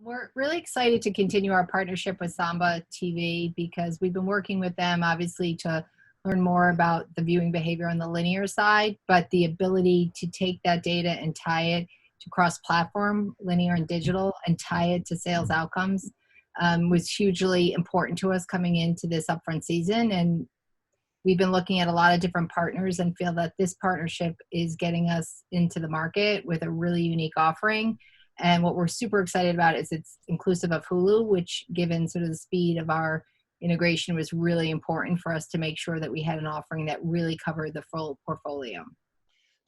We're really excited to continue our partnership with Samba TV because we've been working with them obviously to learn more about the viewing behavior on the linear side, but the ability to take that data and tie it to cross-platform, linear and digital, and tie it to sales outcomes was hugely important to us coming into this upfront season. And we've been looking at a lot of different partners and feel that this partnership is getting us into the market with a really unique offering. And what we're super excited about is it's inclusive of Hulu, which given sort of the speed of our integration was really important for us to make sure that we had an offering that really covered the full portfolio.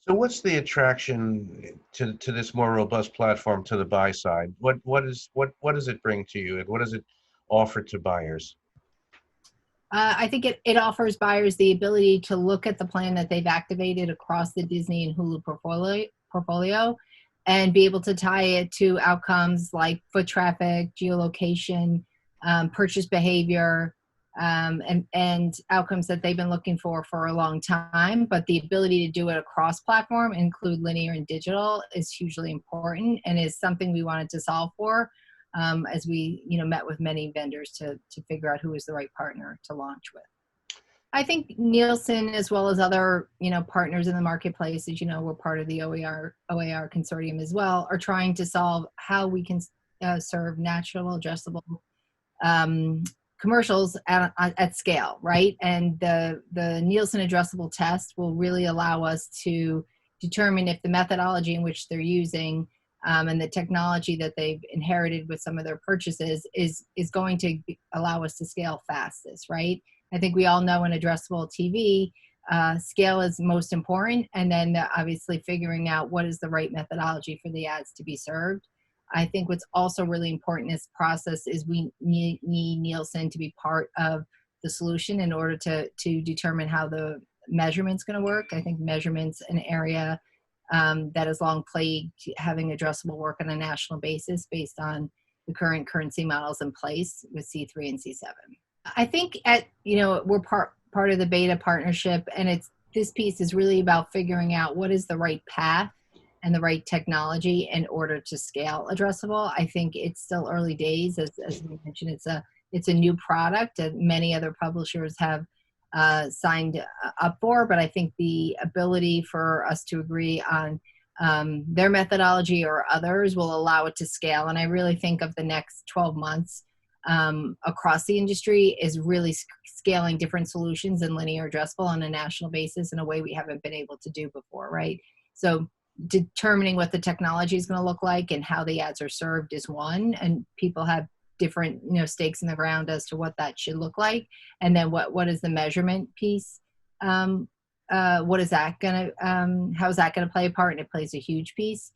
So what's the attraction to this more robust platform to the buy side? What does it bring to you, and what does it offer to buyers? I think it offers buyers the ability to look at the plan that they've activated across the Disney and Hulu portfolio and be able to tie it to outcomes like foot traffic, geolocation, purchase behavior, and outcomes that they've been looking for a long time. But the ability to do it across platform, include linear and digital, is hugely important and is something we wanted to solve for as we met with many vendors to figure out who is the right partner to launch with. I think Nielsen, as well as other partners in the marketplace, as we're part of the OER consortium as well, are trying to solve how we can serve natural, addressable commercials at scale, right? And the Nielsen addressable test will really allow us to determine if the methodology in which they're using and the technology that they've inherited with some of their purchases is going to allow us to scale fastest, right? I think we all know in addressable TV, scale is most important, and then obviously figuring out what is the right methodology for the ads to be served. I think what's also really important in this process is we need Nielsen to be part of the solution in order to determine how the measurement's going to work. I think measurement's an area that has long plagued having addressable work on a national basis based on the current currency models in place with C3 and C7. I think we're part of the beta partnership, and this piece is really about figuring out what is the right path and the right technology in order to scale addressable. I think it's still early days, as we mentioned. It's a new product that many other publishers have signed up for, but I think the ability for us to agree on their methodology or others will allow it to scale. And I really think of the next 12 months across the industry is really scaling different solutions in linear addressable on a national basis in a way we haven't been able to do before, right? So determining what the technology is going to look like and how the ads are served is one, and people have different stakes in the ground as to what that should look like. And then what is the measurement piece? What is that going to how is that going to play a part? And it plays a huge piece.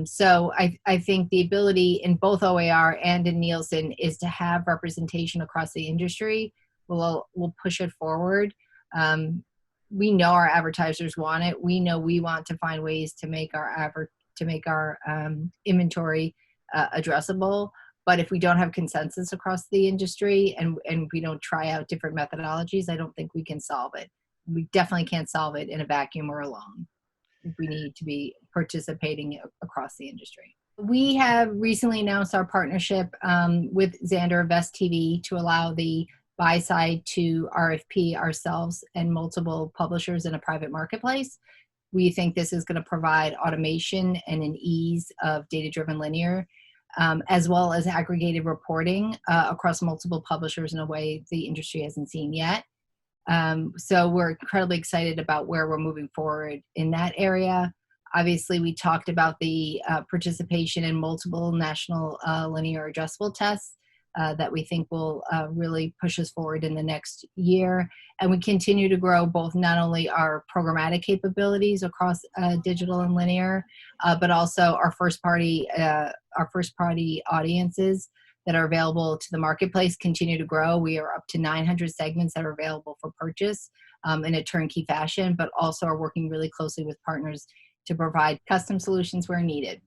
So I think the ability in both OER and in Nielsen is to have representation across the industry will push it forward. We know our advertisers want it. We know we want to find ways to make our inventory addressable. But if we don't have consensus across the industry and we don't try out different methodologies, I don't think we can solve it. We definitely can't solve it in a vacuum or alone. We need to be participating across the industry. We have recently announced our partnership with Xandr TV to allow the buy side to RFP ourselves and multiple publishers in a private marketplace. We think this is going to provide automation and an ease of data-driven linear, as well as aggregated reporting across multiple publishers in a way the industry hasn't seen yet. So we're incredibly excited about where we're moving forward in that area. Obviously, we talked about the participation in multiple national linear addressable tests that we think will really push us forward in the next year. And we continue to grow both not only our programmatic capabilities across digital and linear, but also our first party audiences that are available to the marketplace continue to grow. We are up to 900 segments that are available for purchase in a turnkey fashion, but also are working really closely with partners to provide custom solutions where needed.